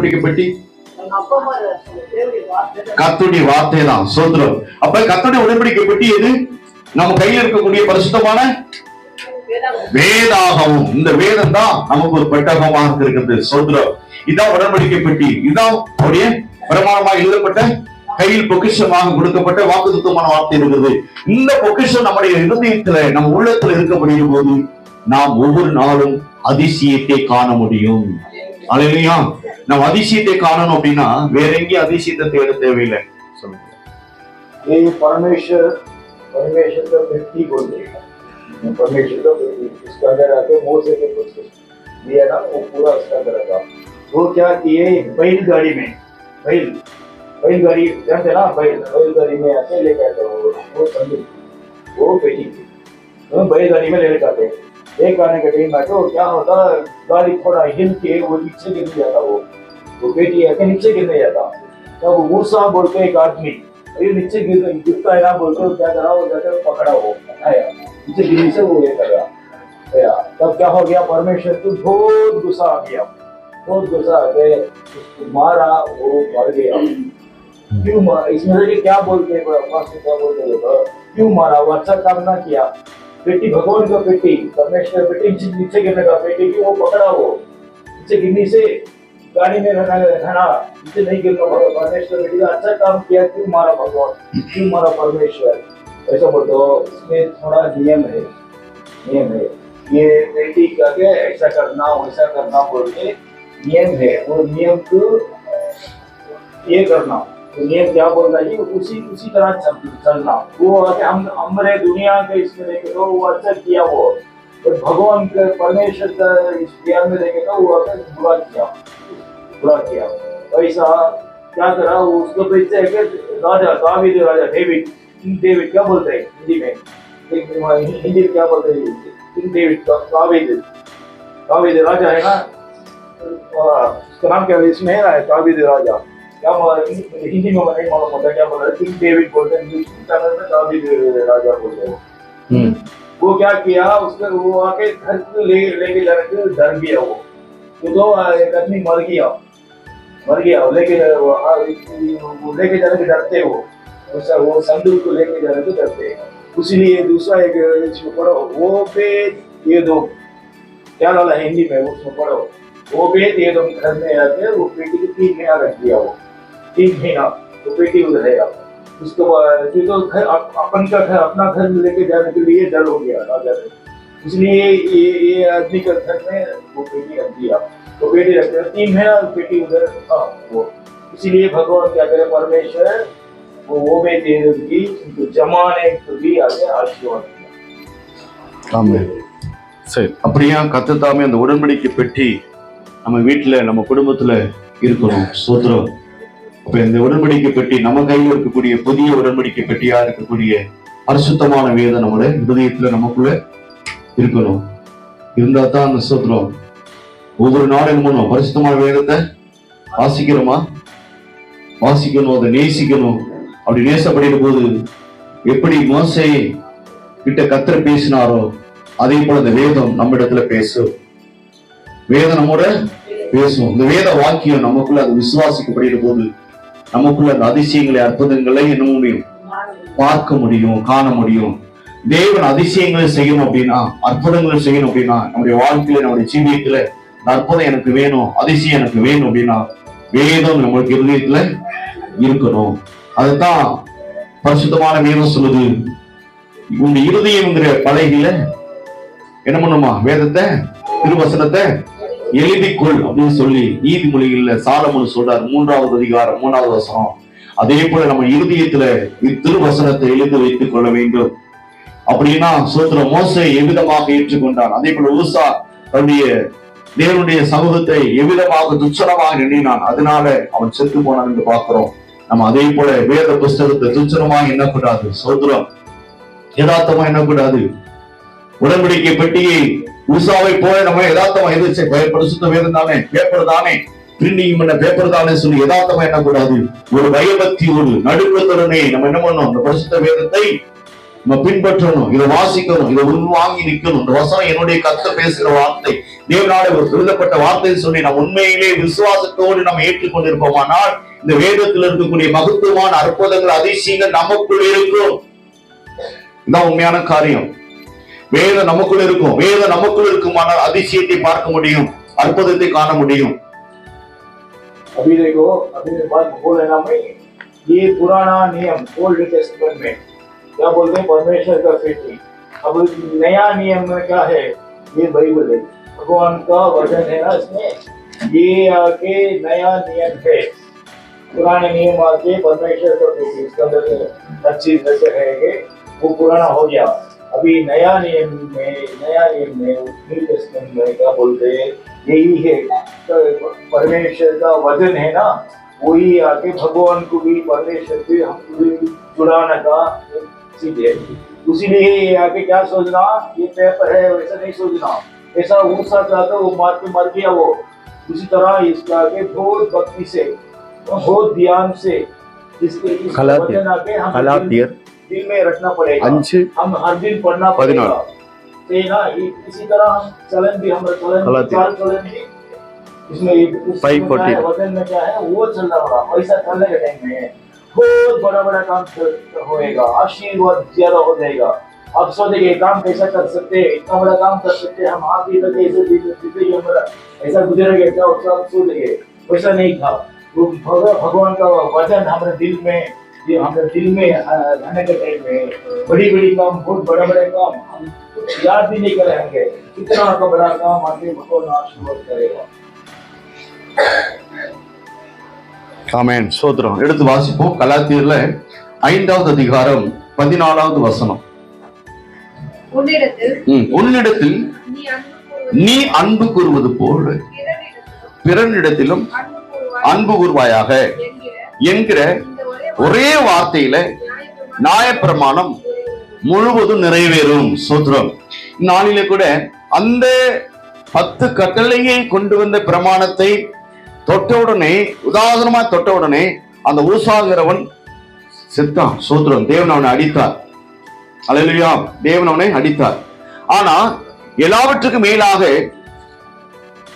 உடன்படிக்கை பெட்டி? கர்த்தருடைய வார்த்தை தான். சோத்திரம். அப்ப கர்த்தருடைய உடன்படிக்கை பெட்டி எது? நம்ம கையில் இருக்கக்கூடிய பரிசுத்தமான வேதாகமும். இந்த வேதம் தான் நமக்கு ஒரு பெட்டகமாக இருக்கிறது. சோத்திரம். இதான் உடன்படிக்கை பெட்டி. இதான் அவருடைய பிரமாணமாக எழுதப்பட்ட கையில் பொக்கிஷமாக கொடுக்கப்பட்ட வாக்குத்தத்தமான வார்த்தை இருக்கிறது. இந்த பொக்கிஷம் நம்முடைய இருதயத்துல நம்ம உள்ளத்துல இருக்கப்படுகிற போது நாம் ஒவ்வொரு நாளும் அதிசயத்தை காண முடியும். அல்லேலூயா. நம்ம அதிசயத்தை காணணும் அப்படின்னா வேற எங்கேயும் அதிசயத்தை தேட தேவையில்லை. சொல்லுங்க. परमेश्वर का व्यक्ति बोलते हैं, परमेश्वर का व्यक्ति इसके अंदर आके मोसे के कुछ दिया ना, वो पूरा उसका अंदर था। वो क्या किए, बैलगाड़ी में बैलगाड़ी जानते ना, बैलगाड़ी में आके लेके आते वो संदूक, वो पेटी तो बैलगाड़ी में लेके आते। एक आने के टाइम आके वो क्या होता, गाड़ी थोड़ा हिल के वो नीचे गिर जाता, वो पेटी आके नीचे गिरने जाता। तब मूसा बोलते एक आदमी ये नीचे गिरता है ना, बोलते हो क्या करा, वो जाकर पकड़ा, वो आया नीचे गिरने से वो ये कर रहा। तब क्या हो गया, परमेश्वर को बहुत गुस्सा आ गया, बहुत गुस्सा आ गए, उसको मारा, वो मर गया। क्यों इसमें से क्या बोलते हैं, क्या बोलते हैं, क्यों मारा, वो अच्छा काम ना किया। बेटी भगवान का बेटी, परमेश्वर बेटी नीचे गिरने का बेटी की वो पकड़ा, वो नीचे गिरने से गाड़ी में रहना नीचे नहीं गिरना, परमेश्वर बेटी का अच्छा काम किया, क्यों मारा भगवान, क्यों मारा परमेश्वर, ऐसा बोलते हो। इसमें थोड़ा नियम है, ये बेटी का के ऐसा करना वैसा करना बोल के नियम है, वो नियम को ये करना, तो नियम क्या बोल रहा है, उसी तरह चलना। वो हमारे दुनिया के इसमें देखे तो वो अच्छा किया, वो तो भगवान के परमेश्वर का इस ज्ञान में देखे तो वो बुरा किया। ऐसा क्या करा, उसको पीछे राजा दावीद, राजा डेविड क्या बोलते हैं हिंदी में, हिंदी में क्या बोलते हैं, डेविड दावीद राजा है ना, उसका नाम क्या है इसमें है ना, दावीद राजा। क्या हिंदी में नहीं मालूम होता क्या बोल रहे, किंग डेविड बोलते हैं, दावीद राजा बोलते हैं। वो क्या किया, उसके वो आके घर लेके जाने के डर गया, वो तो एक आदमी मर गया, लेके जाने के डरते, वो संदूक को लेके जाने के डरते। इसलिए दूसरा एक इसमें पढ़ो, वो बेद ये दो, क्या डाला हिंदी में उसमें पढ़ो, वो बेद ये दो घर में आके वो पेटी को 3 महीना रख दिया, वो 3 महीना तो पेटी उधर रहेगा। उसके बाद तो घर अपन का घर अपना घर लेके जाने के लिए डर हो गया राजा ने, इसलिए ये आदमी का घर में वो पेटी रख दिया, तो पेटी रखते 3 महीना पेटी उधर था वो। इसीलिए भगवान क्या करे, परमेश्वर वो बेटी की जमाने को भी आगे आशीर्वाद दिया। ஆமென். சரி, அப்படியா கர்த்தர் தாமே அந்த உடன்படிக்கை பெட்டி நம்ம வீட்டுல நம்ம குடும்பத்துல இருக்கணும். ஸ்தோத்திரம். அப்ப இந்த உடன்படிக்கை பெட்டி நம்ம கையில் இருக்கக்கூடிய புதிய உடன்படிக்கை பெட்டியா இருக்கக்கூடிய பரிசுத்தமான வேதம் நம்மளுடைய இருதயத்துல நமக்குள்ள இருக்கணும். இருந்தா தான் அந்த ஸ்தோத்திரம் ஒவ்வொரு நாளும் முன்னும் பரிசுத்தமான வேதத்தை வாசிக்கணும், அதை நேசிக்கணும். அப்படி நேசப்படுகிற போது எப்படி மோசே கிட்ட கர்த்தர் பேசினாரோ அதே போல இந்த வேதம் நம்ம இடத்துல பேசும், வேதம் நம்மோட பேசும். இந்த வேத வாக்கியம் நமக்குள்ள அது விசுவாசிக்கப்படுகிற போது நமக்குள்ள அந்த அதிசயங்களை அற்புதங்களை என்ன முடியும், பார்க்க முடியும், காண முடியும். தேவன் அதிசயங்களை செய்யணும் அப்படின்னா, அற்புதங்களை செய்யணும் அப்படின்னா, நம்முடைய வாழ்க்கையில நம்முடைய ஜீவியத்துல அற்புதம் எனக்கு வேணும், அதிசயம் எனக்கு வேணும் அப்படின்னா வேதம் நம்மளுக்கு இருதயத்துல இருக்கணும். அதுதான் பரிசுத்தமான வேதம் சொல்லுது. உங்க இருதயம்ங்கிற பலகையில என்ன பண்ணுமா, வேதத்தை திருவசனத்தை எழுதிக்கொள் அப்படின்னு சொல்லி நீதிமொழிகள்ல சாலமோன் சொல்றார், 3வது அதிகாரம் 3வது வசனம். அதே போல நம்ம இருதயத்துல திருவசனத்தை எழுதி வைத்துக் கொள்ள வேண்டும். அப்படின்னா சோத்திர மோசே எவ்விதமாக ஏற்றுக்கொண்டான், அதே போல ஊசா தன்னுடைய தேவனுடைய சமூகத்தை எவ்விதமாக துச்சனமாக எண்ணினான், அதனால அவன் செத்து போனான் என்று பார்க்கிறோம். நம்ம அதே போல வேத புஸ்தகத்தை துச்சனமாக எண்ணக்கூடாது, சோத்திரம் யதார்த்தமா எண்ணக்கூடாது. உடன்படிக்கை பெட்டியை ஊசாவை போல நம்ம யதார்த்தமா எதிர்த்து பயப்படுத்த வேதம் தானே, பேப்பர் தானே, பிரிண்டிங் பண்ண பேப்பர் தானே சொல்லி யதார்த்தமா எண்ணக்கூடாது. ஒரு பயபக்தியோடு நடுக்கத்துடனே நம்ம என்ன பண்ணோம், அந்த பரிசுத்த வேதத்தை நம்ம பின்பற்றணும், இதை வாசிக்கணும், இதை உள்வாங்கி நிற்கணும். இந்த வசனம் என்னுடைய கர்த்தர் பேசுகிற வார்த்தை, தேவனால எழுதப்பட்ட வார்த்தை சொல்லி நாம் உண்மையிலே விசுவாசத்தோடு நம்ம ஏற்றுக்கொண்டிருப்போமானால் இந்த வேதத்தில் இருக்கக்கூடிய மகத்துவமான அற்புதங்கள் அதிசயங்கள் நமக்குள் இருக்கும். இதுதான் உண்மையான காரியம். வேதம் நமக்குள் இருக்கும். வேதம் நமக்குள் இருக்குமானால் அதிசயத்தை பார்க்க முடியும், அற்புதத்தை காண முடியும். अभी देखो, अभी बात बोल है ना मैं, ये पुराना नियम ओल्ड टेस्टमेंट में क्या बोलते हैं, परमेश्वर का सृष्टि। अब नया नियम में क्या है, ये बाइबल है, भगवान का वचन है ना इसमें, ये आके नया नियम है। पुराने नियम आके परमेश्वर का सृष्टि, इसके अंदर हर चीज वैसे रहेंगे, वो पुराना हो गया। अभी नया नियम में न्यू टेस्टमेंट में क्या बोलते हैं, यही है परमेश्वर का वचन है ना, वही आके भगवान को भी परमेश्वर से हमको भी जुड़ाने का चीज है। इसीलिए ये आके क्या सोचना, ये पेपर है वैसा नहीं सोचना, ऐसा ऊंचा चाहता वो मर गया वो। उसी तरह इसका आगे बहुत भक्ति से, बहुत ध्यान से इसके वचन आके हम दिल में रखना पड़ेगा, हम हर दिन पढ़ना पड़ेगा। ना इसी तरह हम चलन भी, हम चलन भी इसमें वचन में क्या है वो चलना पड़ा, वैसा चलने के टाइम में बहुत बड़ा बड़ा काम होएगा, आशीर्वाद ज्यादा हो जाएगा। अब सोचेंगे काम कैसा कर सकते हैं, इतना बड़ा काम कर सकते हैं हम, आप ये ऐसा गुजरेगा क्या, सब सोचेंगे। वैसा नहीं था, वो भगवान का वचन हमारे दिल में, ये हमारे दिल में रहने के टाइम में बड़ी बड़ी काम, बहुत बड़ा बड़ा काम हम याद भी नहीं करेंगे, कितना का बड़ा काम आगे भगवान आशीर्वाद करेगा। ஆமென், ஸ்தோத்திரம். எடுத்து வாசிப்போம். கலாத்தியர்ல 5வது அதிகாரம் 14வது வசனம். உன்னிடத்தில் நீ அன்பு கூறுவது போல பிறனிடத்திலும் அன்பு கூர்வாயாக என்கிற ஒரே வார்த்தையில நியாயப்பிரமாணம் முழுவதும் நிறைவேறும். ஸ்தோத்திரம். நாளிலே கூட அந்த 10 கட்டளையை கொண்டு வந்த பிரமாணத்தை தொட்டவுடனே, உதாரணமா தொட்டவுடனே அந்த ஊசாகிறவன் செத்தான். ஸ்தோத்திரம். தேவன் அவனை அடித்தார். அல்லேலூயா. தேவன் அவனை அடித்தார். ஆனா எல்லாவற்றுக்கும் மேலாக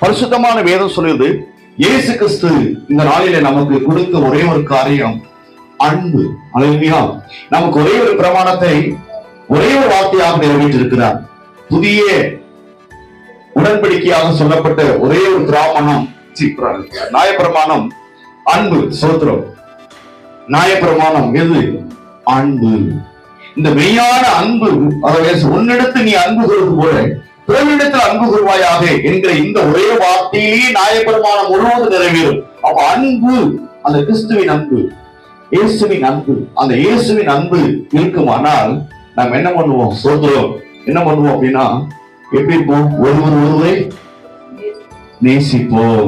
பரிசுத்தமான வேதம் சொல்லுது, இயேசு கிறிஸ்து இந்த நாளிலே நமக்கு கொடுத்த ஒரே ஒரு காரியம் அன்பு. அல்லேலூயா. நமக்கு ஒரே ஒரு பிரமாணத்தை ஒரே ஒரு வார்த்தையாக நிறைவேற்றிருக்கிறார். புதிய உடன்படிக்கையாக சொல்லப்பட்ட ஒரே ஒரு பிராமணம், நியாயப்பிரமாணம் அன்பு. ஸ்தோத்திரம். நியாயப்பிரமாணம் எது? அன்பு. இந்த மெய்யான அன்பு, அதாவது உன்னிடத்தில் நீ அன்பு கூறுவது போல பிறனிடத்தில் அன்பு கூறுவாயாக என்கிற இந்த ஒரே வார்த்தையிலேயே நியாயப்பிரமாணம் முழுவதும் நிறைவேறும். அப்ப அன்பு, அந்த கிறிஸ்துவின் அன்பு, இயேசுவின் அன்பு, அந்த இயேசுவின் அன்பு இருக்குமானால் நாம் என்ன பண்ணுவோம்? ஸ்தோத்திரம். என்ன பண்ணுவோம் அப்படின்னா, எப்படி இருப்போம்? ஒருவரை நேசிப்போம்.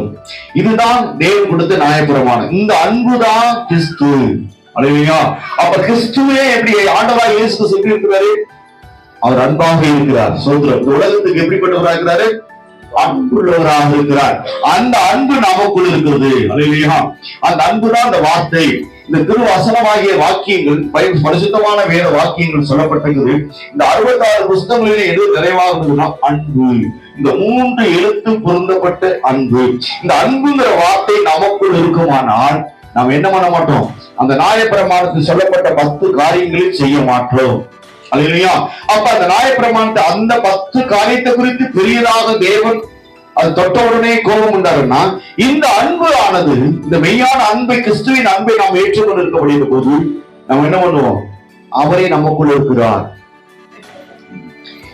இதுதான் தேவன் கொடுத்த நியாயப்பிரமாணம். இந்த அன்புதான் கிறிஸ்து. அல்லேலூயா. அப்ப கிறிஸ்துவே எப்படி ஆண்டவராகிய இயேசு கிறிஸ்து எப்படி இருக்கிறாரு? அவர் அன்பாக இருக்கிறார். ஸ்தோத்திரம். இந்த உலகத்துக்கு எப்படிப்பட்டவராக இருக்கிறாரு? அன்புள்ளவராக இருக்கிறார். அந்த அன்பு நமக்குள் இருக்கிறது. அல்லேலூயா. அந்த அன்புதான் அந்த வார்த்தை. இந்த திருவசனமாகிய வாக்கியங்கள், பரிசுத்தமான வேத வாக்கியங்கள் சொல்லப்பட்டிருக்கிறது. இந்த 66 புஸ்தகங்களிலே எது நிறைவாக இருந்ததுன்னா அன்பு. இந்த 3 எழுத்து பொருந்தப்பட்ட அன்பு. இந்த அன்புங்கிற வார்த்தை நமக்குள் இருக்குமானால் நாம் என்ன பண்ண மாட்டோம்? அந்த நியாயப்பிரமாணத்தில் சொல்லப்பட்ட 10 காரியங்களையும் செய்ய மாட்டோம். அல்லேலூயா. அப்ப அந்த நியாயப்பிரமாணத்தை, அந்த 10 காரியத்தை குறித்து பெரியதாக தேவன் அது தொட்ட உடனே கோபம் உண்டாருன்னா, இந்த அன்பு ஆனது, இந்த மெய்யான அன்பை, கிறிஸ்துவின் அன்பை நாம் ஏற்றுக்கொண்டு இருக்கக்கூடிய போது நம்ம என்ன பண்ணுவோம்? அவரே நமக்குள் இருக்கிறார்.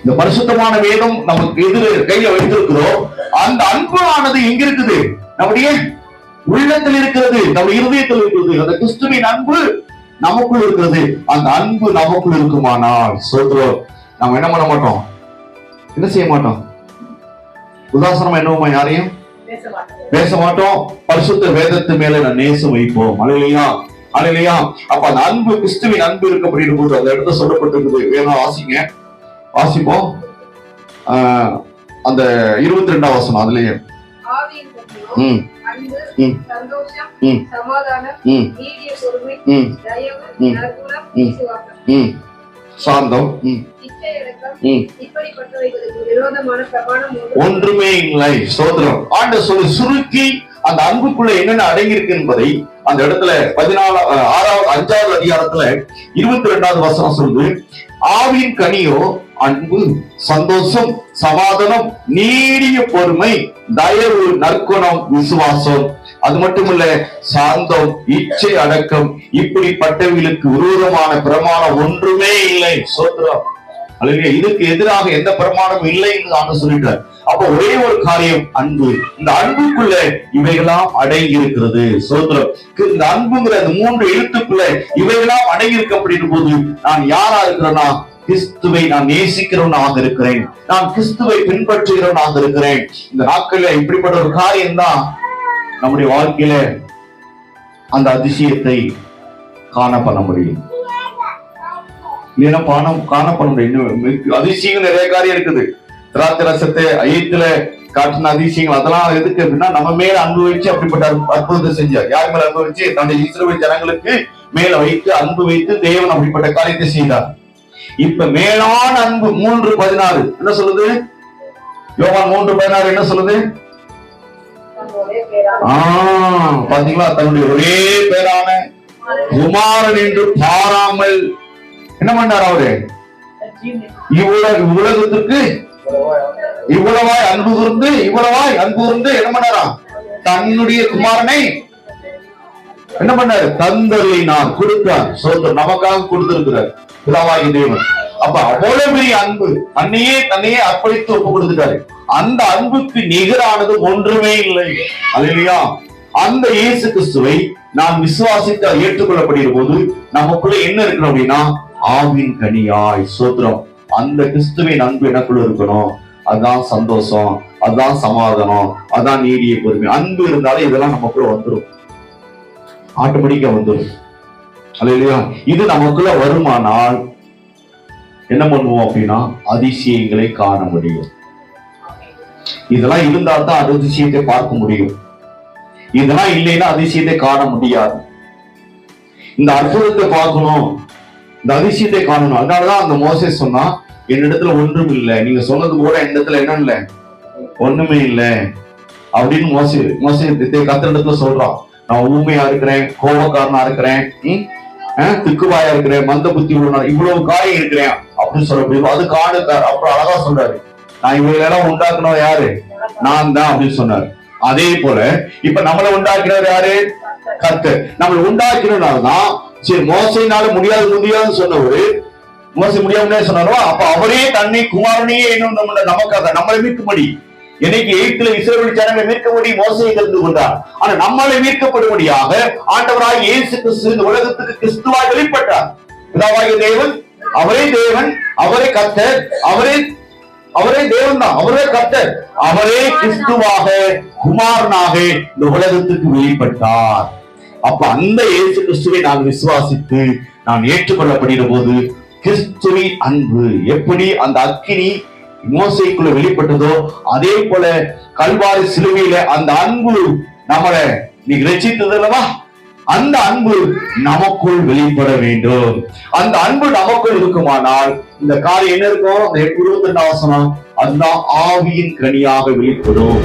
இந்த பரிசுத்தமான வேதம் நமக்கு எதிர கையில வைத்திருக்கிறோம். அந்த அன்பு ஆனது எங்க இருக்குது? நம்முடைய உள்ளத்தில் இருக்கிறது, நம்முடைய இருதயத்தில் இருக்கிறது. அந்த கிறிஸ்துவின் அன்பு நமக்குள் இருக்கிறது. அந்த அன்பு நமக்குள் இருக்குமானால் சோதரோ நம்ம என்ன பண்ண மாட்டோம்? என்ன செய்ய மாட்டோம்? உதாசனமா என்னவுமா யாரையும் பேச மாட்டோம். பரிசுத்த வேதத்து மேல நான் நேசம் வைப்போம். அல்லேலூயா. அல்லேலூயா. அப்ப அந்த அன்பு, கிறிஸ்துவின் அன்பு இருக்க போது அந்த இடத்துல சொல்லப்பட்டிருக்குது. வேணா வாசிப்போம். அந்த 22ஆம் வசனம் அதுலயே சாந்தம், இச்சையடக்கம், ம். இப்படிப்பட்டவைகளுக்கு விரோதமான பிரமாணம் ஒன்றுமே இல்லை. சோதரம் ஆண்டு சொல்லி சுருக்கி அந்த அன்புக்குள்ள என்னென்ன அடங்கி இருக்கு என்பதை அந்த இடத்துல 5வது அதிகாரத்துல 22வது வசனம் சொல்லுது. ஆவியின் கனியோ அன்பு, சந்தோஷம், சமாதானம், நீடிய பொறுமை, தயவு, நற்குணம், விசுவாசம். அது மட்டுமல்ல, சாந்தம், இச்சை அடக்கம், இப்படிப்பட்டவர்களுக்கு விரோதமான பிரமாணம் ஒன்றுமே இல்லை. சோதரம் அல்ல, இதுக்கு எதிராக எந்த பிரமாணமும் இல்லை என்று நான் சொல்லிட்டார். அப்ப ஒரே ஒரு காரியம், அன்பு. இந்த அன்புக்குள்ள இவைகளாம் அடங்கி இருக்கிறது. சோதரம் இந்த அன்புங்கிற அந்த 3 எழுத்துக்குள்ள இவைகளாம் அடங்கி இருக்க அப்படின் போது நான் யாரா இருக்கிறேன்னா, கிறிஸ்துவை நான் நேசிக்கிறவனாக இருக்கிறேன், நான் கிறிஸ்துவை பின்பற்றுகிறவனாக இருக்கிறேன். இந்த நாட்கள்ல இப்படிப்பட்ட ஒரு காரியம் தான் நம்முடைய வாழ்க்கையில அந்த அதிசயத்தை காண பண்ண முடியும். காணப்பட முடியும். அதிசயங்கள் நிறைய காரியம் இருக்குது. திராட்சை ரசத்தை ஐயத்துல காட்டின அதிசயங்கள், அதெல்லாம் எதுக்கு அப்படின்னா நம்ம மேல அன்பு வச்சு அப்படிப்பட்ட அற்புதத்தை செஞ்சார். யார் மேல அன்பு வச்சு? தன்னுடைய இஸ்ரவேல் ஜனங்களுக்கு மேல வைத்து அன்பு வைத்து தேவன் அப்படிப்பட்ட காரியத்தை செய்தார். இப்ப மேலான அன்பு 3:16 என்ன சொல்லுது? யோவான் 3:16 என்ன சொல்லுது? பாத்தீங்களா? தன்னுடைய ஒரே பேரான குமாரன் என்று பாராமல் என்ன பண்ணார் அவரு? இவ்வுலகத்துக்கு இவ்வளவாய் அன்பு கூர்ந்து என்ன பண்ணாராம்? தன்னுடைய குமாரனை என்ன பண்ணாரு? தந்தருளினார், கொடுத்தார். சோதர் நமக்காக கொடுத்திருக்கிறார் பிதாவாகிய தேவன். அப்ப அவ்வளவு பெரிய அன்பு, தன்னையே அர்ப்பணித்து ஒப்பு கொடுத்துட்டாரு. அந்த அன்புக்கு நிகரானது ஒன்றுமே இல்லை. அல்லேலூயா. அந்த இயேசு கிறிஸ்துவை நாம் விசுவாசித்து ஏற்றுக்கொள்ளப்படுகிற போது நமக்குள்ள என்ன இருக்கணும் அப்படின்னா, ஆவின் கனியாய். சோத்திரம். அந்த கிறிஸ்துவின் அன்பு எனக்குள்ள இருக்கணும். அதான் சந்தோஷம், அதான் சமாதானம், அதான் நீடிய பொறுமை. அன்பு இருந்தாலே இதெல்லாம் நமக்குள்ள வந்துடும், ஆட்டோமேட்டிக்கா வந்துடும். அல்லேலூயா. இது நமக்குள்ள வருமானால் என்ன பண்ணுவோம் அப்படின்னா, அதிசயங்களை காண முடியும். இதெல்லாம் இருந்தா தான் அதிசயத்தை பார்க்க முடியும். இதெல்லாம் இல்லைன்னா அதிசயத்தை காண முடியாது. இந்த அற்புதத்தை பார்க்கணும், இந்த அதிசயத்தை காணணும். அதனாலதான் அந்த மோசேஸ் சொன்னா, என்னிடத்துல ஒன்றும் இல்லை, நீங்க சொன்னது கூட என்னிடத்துல என்ன இல்லை, ஒண்ணுமே இல்லை அப்படின்னு மோசே கத்திரிடத்துல சொல்றான். நான் ஊமையா இருக்கிறேன், கோபக்காரனா இருக்கிறேன், திக்குவாயா இருக்கிறேன், மந்த புத்தி உள்ளனா, இவ்வளவு காரியம் இருக்கிறேன் அப்படின்னு சொல்ல முடியும். அது காணுக்கார். அப்புறம் அழகா சொல்றாரு, நான் இவங்களெல்லாம் உண்டாக்குனது யாரு? நான் தான் அப்படின்னு சொன்னாரு. அதே போல இப்ப நம்மளை உண்டாக்கினவர் யாரு? கர்த்தர். நம்மளை உண்டாக்கினால்தான் சரி, மோசையினால முடியாதுன்னு சொன்னவரு, மோசை முடியாம சொன்னாரோ, அப்ப அவரே தன்னை குமாரனையே இன்னும் நமக்காக நம்மளை மீட்கும்படி, இன்னைக்கு எகிப்தில இஸ்ரவேல் ஜனங்களை மீட்கும்படி மோசையை தெரிந்து கொண்டார். ஆனா நம்மளை மீட்கப்படும்படியாக ஆண்டவராய் இயேசு கிறிஸ்து இந்த உலகத்துக்கு கிறிஸ்துவாய் வெளிப்பட்டார். பிதாவாகிய தேவன், அவரே கர்த்தர், அவரே தேவன் தான், அவரே கர்த்தர், அவரே கிறிஸ்துவாக குமாரனாக இந்த உலகத்துக்கு வெளிப்பட்டார். அப்ப அந்த இயேசு கிறிஸ்துவை நான் விசுவாசித்து நான் ஏற்றுக்கொள்ளப்படுகிற போது, கிறிஸ்துவின் அன்பு எப்படி அந்த அக்கினி மோசைக்குள்ள வெளிப்பட்டதோ, அதே போல கல்வாரி சிலுவையில அந்த அன்பு நம்மளை நீங்க ரட்சித்தது அல்லவா, அந்த அன்பு நமக்குள் வெளிப்பட வேண்டும். அந்த அன்பு நமக்குள் இருக்குமானால் இந்த காரியம் என்ன இருக்கும்? அந்த 22 வசனம், அதுதான் ஆவியின் கனியாக வெளிப்படும்.